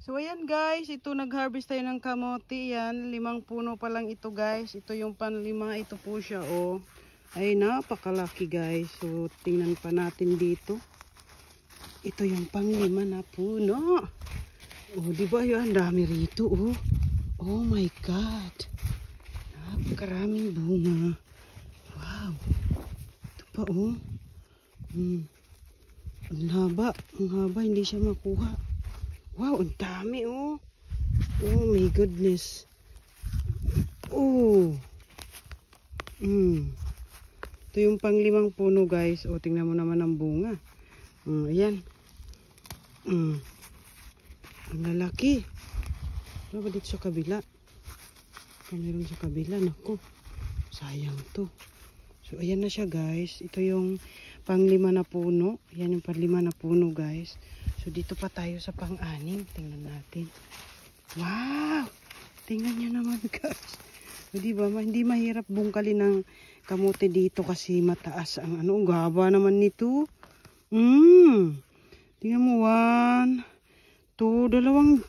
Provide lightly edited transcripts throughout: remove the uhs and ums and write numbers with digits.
So ayan guys, ito nag-harvest tayo ng kamote. Yan, 5 puno pa lang ito guys. Ito yung panlima, ito po siya oh. Ay napakalaki guys. So tingnan pa natin dito. Ito yung panglima na puno. Oh, di ba yun? Ang dami rito oh. Oh my God. Napakaraming bunga. Wow. Ito pa oh. Ang haba, hindi siya makuha. Wow, ang dami oh. Oh my goodness. Oh. Ito yung pang-5 puno guys. Oh, tingnan mo naman ang bunga. Ayan. Ang lalaki. Ano ba dito sa kabila? Meron sa kabila. Naku. Sayang to. So, ayan na siya guys. Ito yung pang-5 na puno. Ayan yung pang-5 na puno guys. So, dito pa tayo sa pang-6. Tingnan natin. Wow! Tingnan nyo naman guys. So, diba? Hindi mahirap bungkalin ng kamote dito kasi mataas ang ano. Gaba naman nito. Tingnan mo. 1, 2, dalawang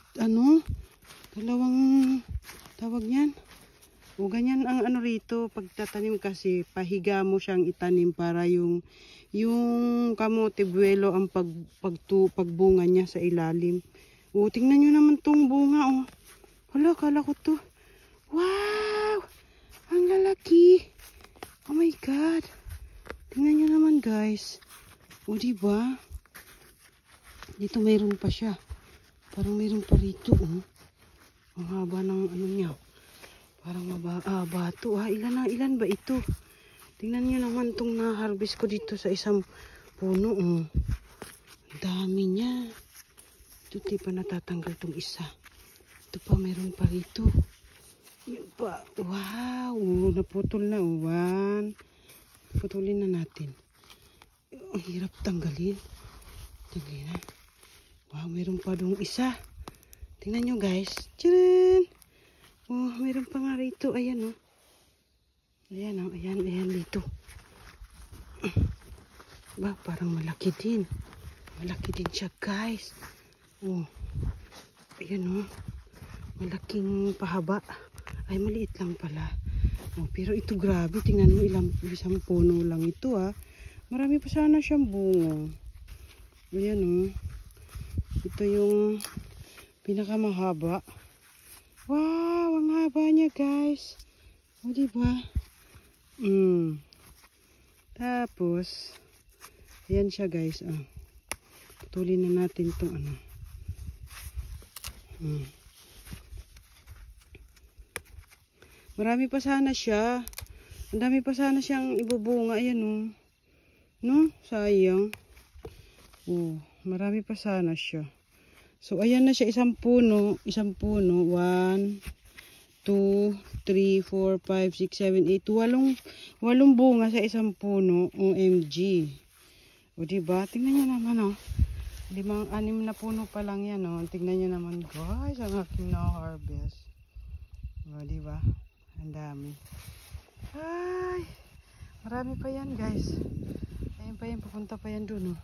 tawag yan. O ganyan ang ano rito, pagtatanim kasi pahiga mo siyang itanim para yung kamote buwelo ang pagbunga niya sa ilalim. O tingnan nyo naman tong bunga oh. Hala, kala ko to. Wow! Ang lalaki. Oh my God. Tingnan nyo naman guys. O diba? Dito mayroon pa siya. Parang mayroon pa rito oh. Ang haba ng ano niya. Parang mababa to ha. Ilan ba ito? Tingnan nyo naman itong na-harvest ko dito sa isang puno. Oh. Dami niya. Ito di pa natatanggal itong isa. Ito pa meron pa rito. Yan pa. Wow. Naputol na. 1. Putulin na natin. Ang hirap tanggalin. Tanggalin na. Wow. Meron pa doong isa. Tingnan nyo guys. Tcharan! Oh, meron pa nga rito. Ayan, oh. Ayan, oh. Ayan dito. Ba, parang malaki din. Malaki din siya, guys. Oh. Ayan, oh. Malaking pahaba. Ay, maliit lang pala. Oh, pero ito grabe. Tingnan mo, isang puno lang ito, ah. Marami pa sana siyang bunga. Ayan, oh. Ito yung pinakamahaba. Wow, ang haba niya guys. O diba? Tapos, ayan siya guys. Putulin na natin itong ano. Marami pa sana siya. Ang dami pa sana siyang ibubunga. Ayan o. No? Sayang. Oh, marami pa sana siya. So, ayan na siya, isang puno. 1, 2, 3, 4, 5, 6, 7, 8. 8 bunga sa isang puno. OMG. O, diba? Tingnan nyo naman, oh. 6 na puno pa lang yan, oh. Tingnan nyo naman, guys, ang aking na-harvest. O, diba? Ang dami. Ay! Marami pa yan, guys. Ayan pa yan, papunta pa yan dun, oh.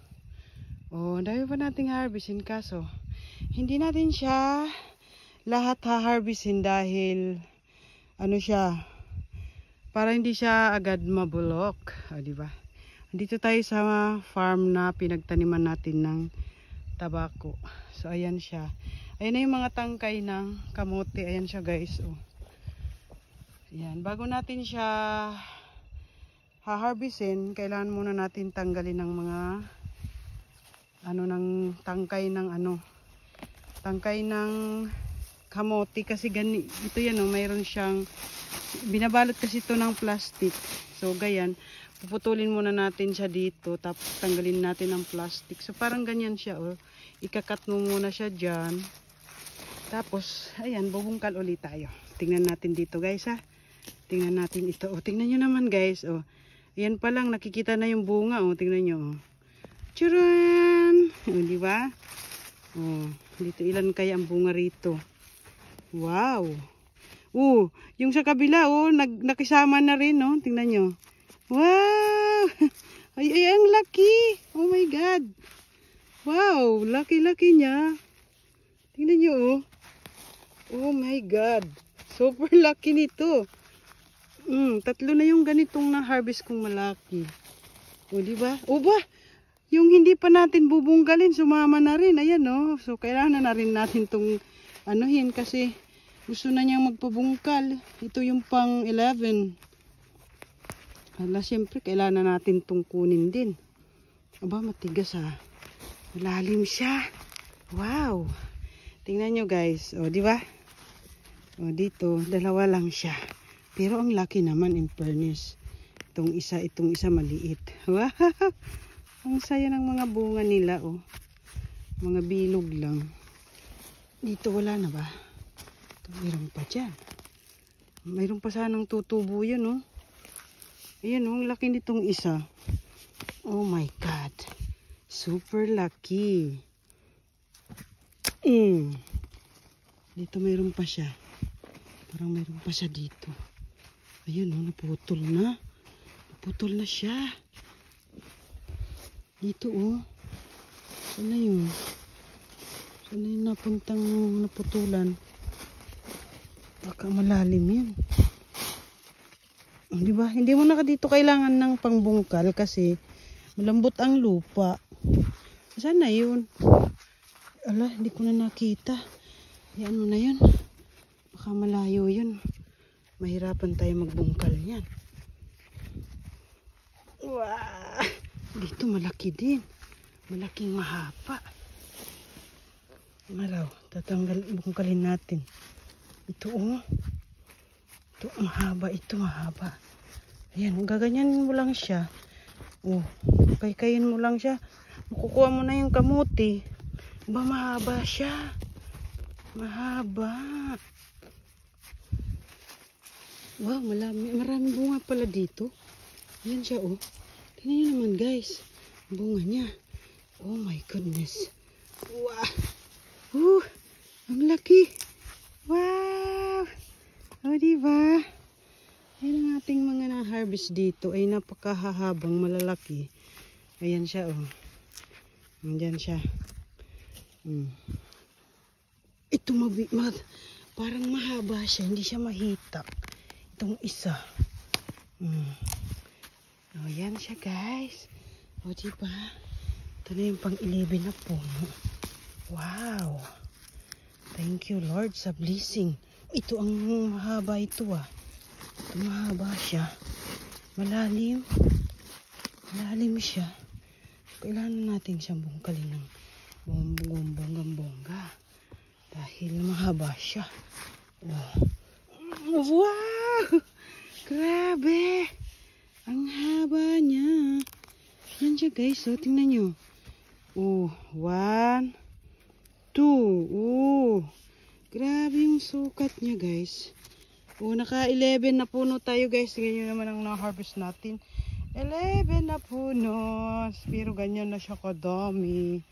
O, ang dami pa nating harvestin, kaso hindi natin siya lahat ha-harvestin dahil ano siya, para hindi siya agad mabulok. O, diba? Dito tayo sa farm na pinagtaniman natin ng tabako. So, ayan siya. Ayan na yung mga tangkay ng kamote. Ayan siya guys. O. Ayan. Bago natin siya ha-harvestin, kailangan muna natin tanggalin ng mga ng tangkay ng tangkay ng kamote kasi ito yan oh, mayroon siyang binabalot kasi ito ng plastic. So ganyan, puputulin muna natin siya dito tapos tanggalin natin ang plastic. So parang ganyan siya oh. Ikakat mo muna siya diyan. Tapos ayan, bubungkal ulit tayo. Tingnan natin dito guys ha. Tingnan natin ito. Oh, tingnan niyo naman guys oh. Ayan pa lang nakikita na yung bunga oh, tingnan niyo oh. Tcharan! Oh, di ba? Oh, dito ilan kaya ang bunga rito? Wow. Yung sa kabila nakisama na rin, no? Tingnan nyo. Wow! Ay, ang laki. Oh my God. Wow, laki-laki niya. Tingnan nyo, oh. Oh my God. Super lucky nito. Tatlo na yung ganitong na-harvest kong malaki. O, diba? O ba? Yung hindi pa natin bubungkalin, sumama na rin. Ayan, oh. So, kailangan na rin natin tong anuhin kasi gusto na niyang magpabungkal. Ito yung pang 11. Hala, syempre, kailangan natin tong kunin din. Aba, matigas ha. Malalim siya. Wow. Tingnan nyo guys. O, di ba? O, dito, dalawa lang siya. Pero ang laki naman in fairness. Itong isa maliit. Wow. Ang saya ng mga bunga nila, oh. Mga bilog lang. Dito wala na ba? Mayroon pa dyan. Mayroon pa sanang tutubo yun, oh. Ayan, oh, ang laki nitong isa. Oh my God. Super lucky. Dito mayroon pa siya. Parang mayroon pa siya dito. Ayun, oh, naputol na. Naputol na siya. Dito, oh. Saan na yun? Saan na yung napuntang naputulan? Baka malalim yan. Oh, diba? Hindi mo na dito kailangan ng pangbungkal kasi malambot ang lupa. Saan na yun? Ala, hindi ko na nakita. Yan mo na yun. Baka malayo yun. Mahirapan tayo magbungkal yan. Wow! Dito malaki din. Malaking mahaba. Maraw, bungkalin natin. Ito, oh. Ito, mahaba. Ito, mahaba. Ayan, gaganyanin mo lang siya. Oh, kaykayin mo lang siya. Makukuha mo na yung kamuti. Ba, mahaba siya. Mahaba. Wow, maraming bunga pala dito. Ayan siya, oh. Tingnan nyo naman, guys. Bunga niya. Oh my goodness. Wow. Ang laki. Wow. O, diba? Ayan ang ating mga na-harvest dito. Ay napakahahabang malalaki. Ayan siya, oh. Ayan siya. Ito parang mahaba siya. Hindi siya mahitak. Itong isa. O, yan siya, guys. O, diba? Ito na yung pang-11 na puno. Wow. Thank you, Lord, sa blessing. Ito ang mahaba ito, ah. Ito mahaba siya. Malalim. Malalim siya. Kailangan natin siyang bungkalin ng bongga. Dahil mahaba siya. Oh. Wow! Grabe! Ang haba niya. Yan siya, guys. So, tingnan nyo. Oh, 1, 2. Oh, grabe yung sukat niya, guys. Oh, naka-11 na puno tayo, guys. Tingnan nyo naman ang na-harvest natin. 11 na puno. Pero ganyan na siya kadami.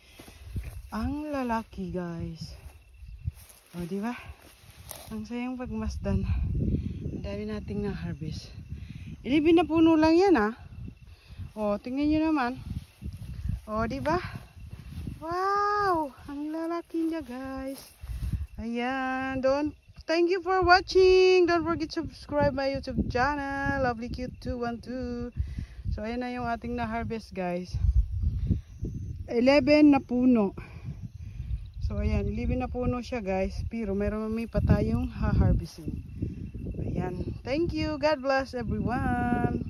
Ang lalaki, guys. O, diba? Ang sayang pagmasdan. Ang dami nating na-harvest. 11 na puno lang yan, ah. O, tingnan nyo naman. O, diba? Wow! Ang lalaki niya, guys. Ayan. Thank you for watching. Don't forget to subscribe my YouTube channel. Lovely Cute 212. So, ayan na yung ating na-harvest, guys. 11 na puno. So, ayan. 11 na puno siya, guys. Pero may pa tayong ha-harvesting. Ayan. Thank you. God bless everyone.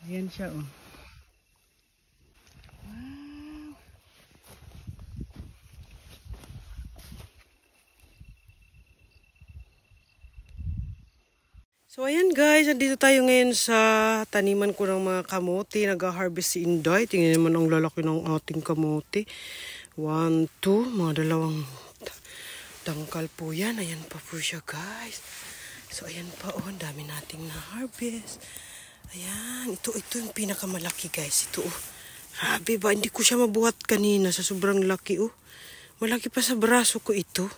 Ayan siya, oh. Wow. So, ayan guys, andito tayo ngayon sa taniman ko ng mga kamote. Nag-harvest si Inday. Tingnan naman ang lalaki ng ating kamote. 1, 2, mga dalawang tangkal po yan. Ayan pa po siya, guys. So, ayan pa, oh, dami nating na-harvest. Ayan, ito yung pinakamalaki, guys. Ito, oh. Grabe ba, hindi ko siya mabuhat kanina sa sobrang laki, oh. Malaki pa sa braso ko ito.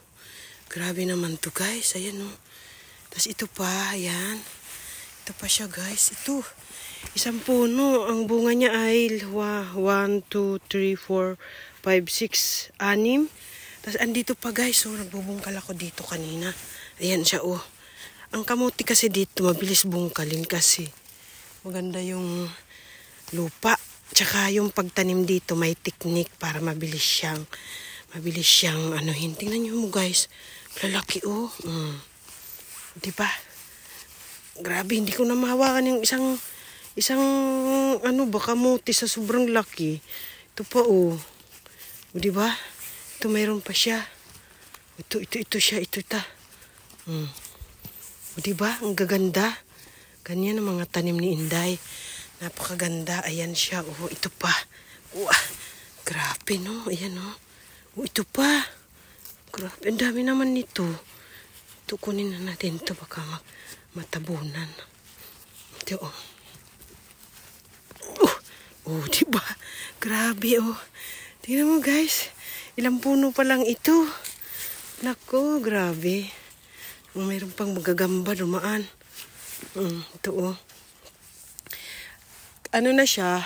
Grabe naman to, guys. Ayan, oh. Tapos ito pa, ayan. Ito pa siya, guys. Ito, isang puno. Ang bunga niya ay 1, 2, 3, 4, 5, 6, 6. Tapos andito pa guys, oh, nagbubungkal ako dito kanina. Ayan siya, oh. Ang kamuti kasi dito, mabilis bungkalin kasi maganda yung lupa. Tsaka yung pagtanim dito, may technique para mabilis siyang anuhin. Tingnan nyo mo guys, lalaki, oh. Diba? Grabe, hindi ko na mahawakan yung isang kamuti sa sobrang laki. Ito pa, oh. O, diba? Ito, mayroon pa siya. Ito siya, ito ta. O, diba? Ang gaganda. Ganyan ang mga tanim ni Inday. Napakaganda. Ayan siya. Oh, ito pa. Grabe, no? Ayan, no? Oh, ito pa. Grabe. Ang dami naman nito. Ito, kunin na natin ito. Baka matabunan. Ito, oh. Oh, diba? Grabe, oh. Tingnan mo, guys. Ilang puno pa lang ito. Nako, grabe. Oh, mayroon pang magagamba dumaan. Ito, oh. Ano na siya?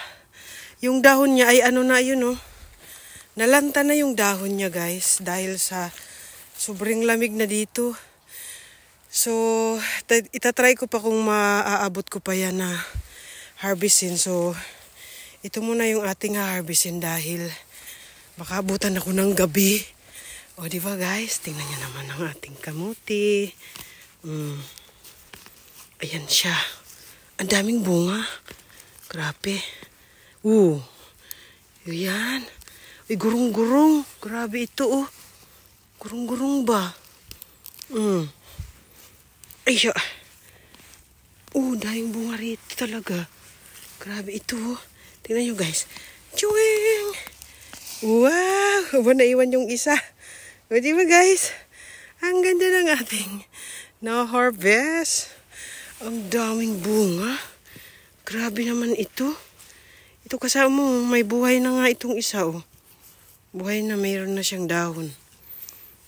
Yung dahon niya ay ano na yun, oh. Nalanta na yung dahon niya, guys. Dahil sa sobrang lamig na dito. So, itatry ko pa kung maaabot ko pa yan na harvestin. So, ito muna yung ating harvestin dahil baka abutan ako ng gabi. O, diba guys? Tingnan nyo naman ang ating kamuti. Ayan siya. Ang daming bunga. Grabe. Yan. Uy, gurong-gurong. Grabe ito, oh. Gurong-gurong ba? Ay, siya. Daming bunga rito talaga. Grabe ito, oh. Tingnan nyo guys. Chewing! Wow! Naiwan yung isa. O diba guys? Ang ganda ng ating na-harvest. Ang daming bunga. Grabe naman ito. Ito kasama may buhay na nga itong isa, oh. Buhay na, mayroon na siyang dahon.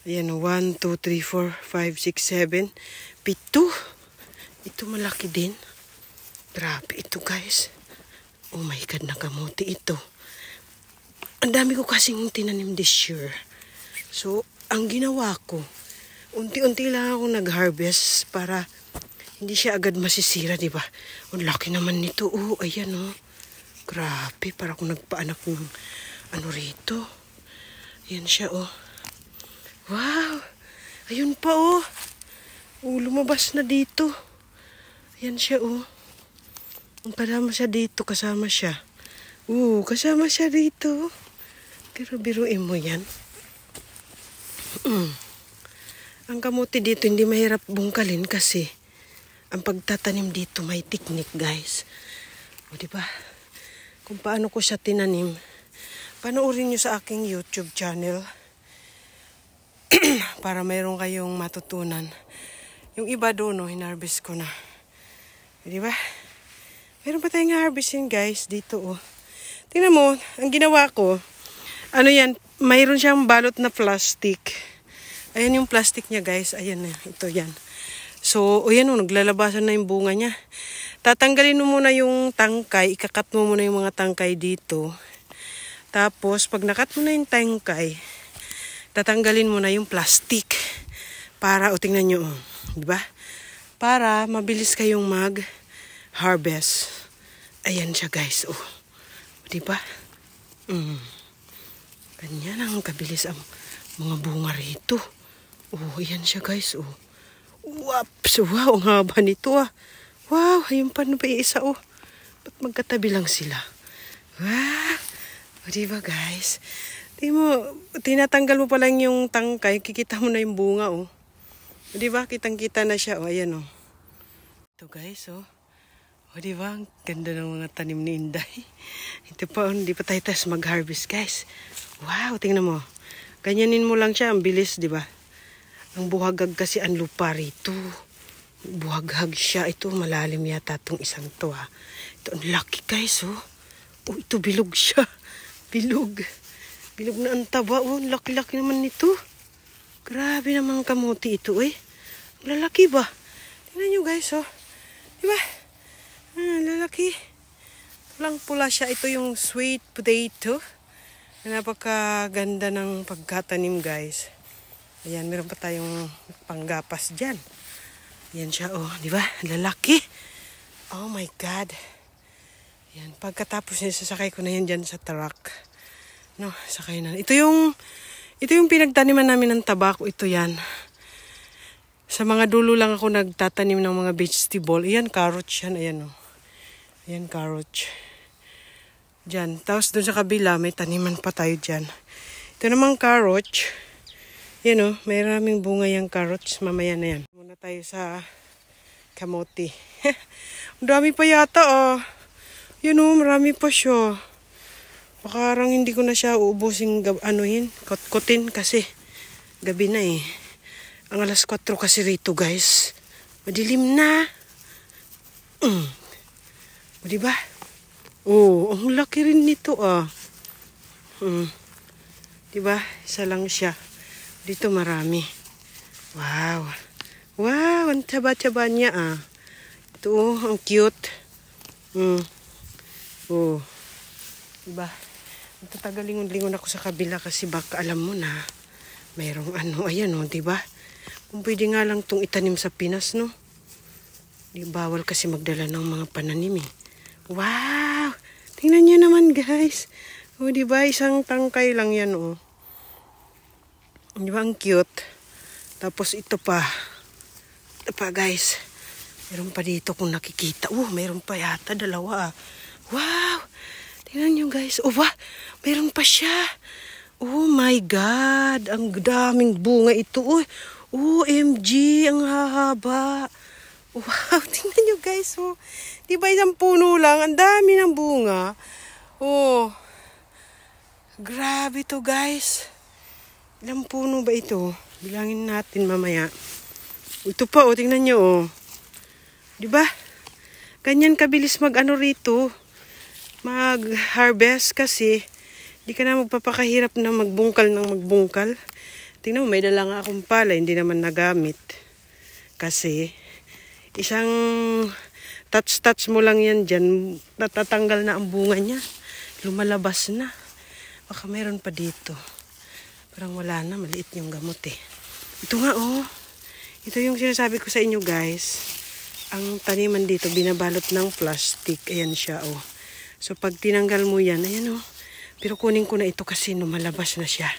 Ayan, 1, 2, 3, 4, 5, 6, 7, 7. Ito malaki din. Grabe ito guys. Oh my God, nakamuti ito. Ang dami ko kasing tinanim this year. So, ang ginawa ko, unti-unti lang ako nag-harvest para hindi siya agad masisira, di ba? Ang laki naman nito. Oh, ayan, oh. Grabe, para akong nagpaanak ng ano rito. Ayan siya, oh. Wow! Ayun pa, oh. Oh, lumabas na dito. Ayan siya, oh. Kasama siya dito, kasama siya. Kasama siya dito. Pero biruin mo yan. Ang kamuti dito hindi mahirap bungkalin kasi ang pagtatanim dito may technique, guys. O, diba? Kung paano ko siya tinanim, panoorin nyo sa aking YouTube channel para mayroon kayong matutunan. Yung iba doon, no, hinarvest ko na. O, diba? Meron pa tayong harvesting guys dito, oh. Tingnan mo, ang ginawa ko, ano yan, mayroon siyang balot na plastic. Ayan yung plastic niya guys, ayan na, ito yan. So, ayan, oh, naglalabasan na yung bunga niya. Tatanggalin mo muna yung tangkay, ikakat mo muna yung mga tangkay dito. Tapos, pag nakat mo na yung tangkay, tatanggalin mo na yung plastic. Para, tingnan nyo, oh, diba? Para mabilis kayong mag-harvest. Ayan siya guys, oh. Diba? Ganyan ang kabilis ang mga bunga rito. Oh, ayan siya guys, oh. Waps! Wow, ang haba nito, ah. Wow, ayun pa na pa isa, oh. Ba't magkatabi lang sila? Wow! O, diba guys? Di mo, tinatanggal mo pa lang yung tangkay, kikita mo na yung bunga, oh. O, diba? Kitang-kita na siya, oh. Ayan, oh. Ito guys, oh. O, diba? Ang ganda ng mga tanim ni Inday. Ito pa, hindi pa tayo mag-harvest, guys. Wow, tingnan mo. Ganyanin mo lang siya, ang bilis, diba? Ang buhagag kasi ang lupa rito. Buhaghag siya. Ito, malalim yata itong isang to, ha. Ito, ang laki, guys, oh. Oh, ito, bilog siya. Bilog. Bilog na ang taba, oh. Laki-laki naman nito. Grabe naman kamuti ito, eh. Lalaki ba? Tingnan nyo, guys, oh. Diba? Lalaki. Pulang pula siya. Ito yung sweet potato. Napakaganda ng pagkatanim, guys. Ayan, meron pa tayong panggapas dyan. Ayan siya, oh, di ba? Lalaki. Oh my God. Ayan, pagkatapos niya, sasakay ko na yan dyan sa truck. No, sakay na. Ito yung pinagtaniman namin ng tabako. Ito yan. Sa mga dulo lang ako nagtatanim ng mga vegetable. Ayan, carrots yan. Ayan, oh. Ayan, carrots. Diyan. Tapos doon sa kabila, may taniman pa tayo dyan. Ito namang carrots. Yan, oh. May maraming bunga yung carrots. Mamaya na yan. Muna tayo sa kamote. Ang dami pa yata, oh. Yan, oh. Marami pa siya. Parang hindi ko na siya uubusin kotkotin kasi gabi na eh. Ang alas 4 kasi rito, guys. Madilim na. O, diba? Oh, ang laki rin nito, ah. Diba? Isa lang siya. Dito marami. Wow. Wow, ang taba-taba niya, ah. Ito, oh, ang cute. Oh. Diba? Tatagal-lingon-lingon ako sa kabila kasi baka alam mo na mayroong ayan, oh, diba? Kung pwede nga lang itong itanim sa Pinas, no? Di bawal kasi magdala ng mga pananim, eh. Wow! Tingnan nyo naman, guys. O, diba? Isang tangkay lang yan, oh. Diba? Ang cute. Tapos ito pa. Ito pa, guys. Meron pa dito kung nakikita. Meron pa yata. Dalawa, ah. Wow! Tingnan nyo, guys. Oh, ba? Meron pa siya. Oh, my God. Ang daming bunga ito. OMG. Ang hahaba. Wow, tingnan nyo, guys. Oh. Diba isang puno lang? Ang dami ng bunga. Oh. Grabe to, guys. Ilang puno ba ito? Bilangin natin mamaya. Ito pa, oh. Tingnan nyo, oh. Diba? Ganyan kabilis rito. Mag-harvest kasi di ka na magpapakahirap na magbungkal ng magbungkal. Tingnan mo, may dala nga akong pala. Hindi naman nagamit. Kasi isang touch mo lang yan dyan, natatanggal na ang bunga niya. Lumalabas na. Baka meron pa dito. Parang wala na, maliit yung gamot eh. Ito nga, oh. Ito yung sinasabi ko sa inyo, guys. Ang taniman dito, binabalot ng plastic. Ayan siya, oh. So, pag tinanggal mo yan, ayan, oh. Pero kunin ko na ito kasi lumalabas na siya.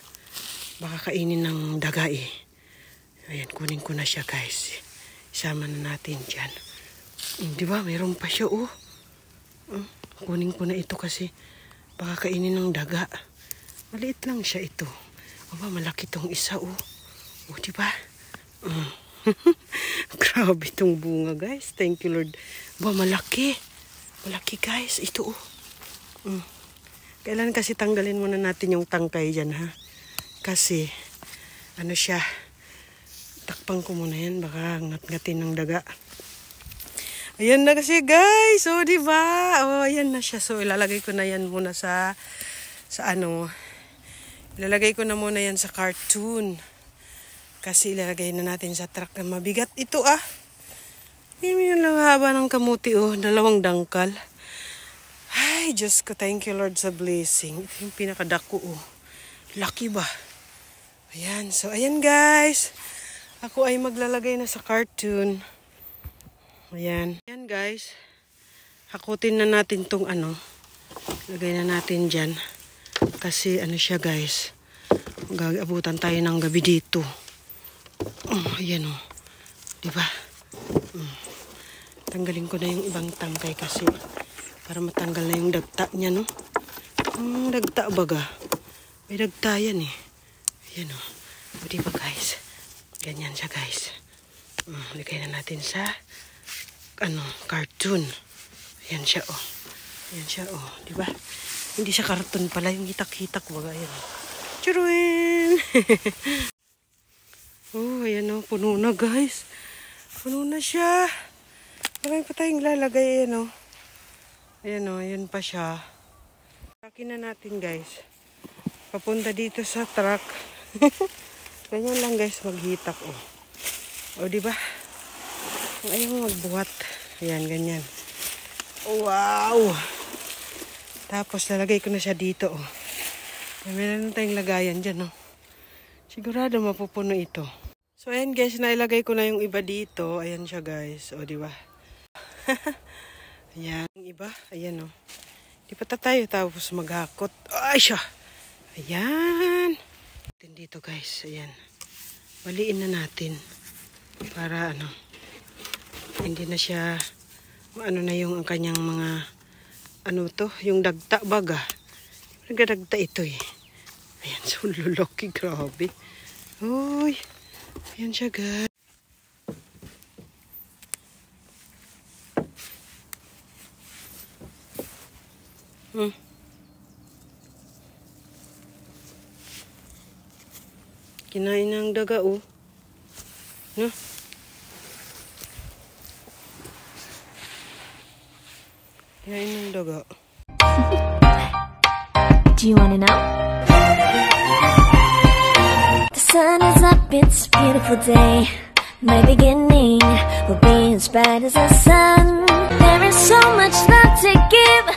Baka kainin ng daga eh. Ayan, kunin ko na siya, guys. Isama na natin dyan. Di ba? Mayroon pa siya, oh. Kunin ko na ito kasi baka kainin ng daga. Maliit lang siya ito. Aba, malaki tong isa, oh. Oh, di ba? Grabe tong bunga, guys. Thank you, Lord. Aba, malaki. Malaki, guys. Ito, oh. Kailan kasi tanggalin muna natin yung tangkay dyan, ha? Kasi, ano siya, takpan ko muna yan, baka ngat-ngatin ng daga. Ayan na kasi, guys. O, diba? O, ayan na siya. So, ilalagay ko na yan muna sa ilalagay ko na muna yan sa cartoon. Kasi ilalagay na natin sa truck na mabigat. Ito, ah. Hindi lang haba ng kamuti, oh. 2 dangkal. Ay, Diyos ko. Thank you, Lord, sa blessing. Ito yung pinakadako, oh. Laki ba? Ayan. So, ayan, guys. Ako ay maglalagay na sa cartoon. Ayan. Ayan, guys. Hakutin na natin tong lagay na natin dyan. Kasi siya, guys. Mag-aabutan tayo ng gabi dito. Ayan, oh. Diba? Tanggalin ko na yung ibang tangkay kasi para matanggal na yung dagta niya, no? Dagta baga. May dagta yan, eh. Ayan, oh. O, diba, guys? Ganyan siya, guys. Lagay na natin sa cartoon. Ayan siya, oh. Ayan siya, oh. Diba? Hindi siya cartoon pala. Yung hitak-hitak baga. Ayan. Churuin! Oh, ayan, oh. Puno na, guys. Puno na siya. Marami pa tayong lalagay. Ayan, oh. Ayan, oh. Ayan pa siya. Akin na natin, guys. Papunta dito sa truck. Ganyan lang, guys, maghitak, oh. O, diba? Ayaw mo magbuhat. Ayan, ganyan. Oh, wow! Tapos, lalagay ko na siya dito, oh. Meron tayong lagayan dyan, no? Sigurado mapupuno ito. So, ayan guys, nailagay ko na yung iba dito. Ayan siya guys. O, diba? Ayan. Yung iba, ayan o. Di pa tayo tapos maghakot. Ay siya! Ayan. Dito guys, ayan. Baliin na natin. Para ano, hindi na siya, ano na yung ang kanyang mga, ano to, yung dagta baga. Nagdagta ito eh. Ayan, so lulaki, grabe. Uy, ayan siya guys. Kinain ng daga, oh. No? Kinain ng daga. Do you want to know? The sun is up, it's a beautiful day. My beginning will be as bright as the sun. There is so much love to give.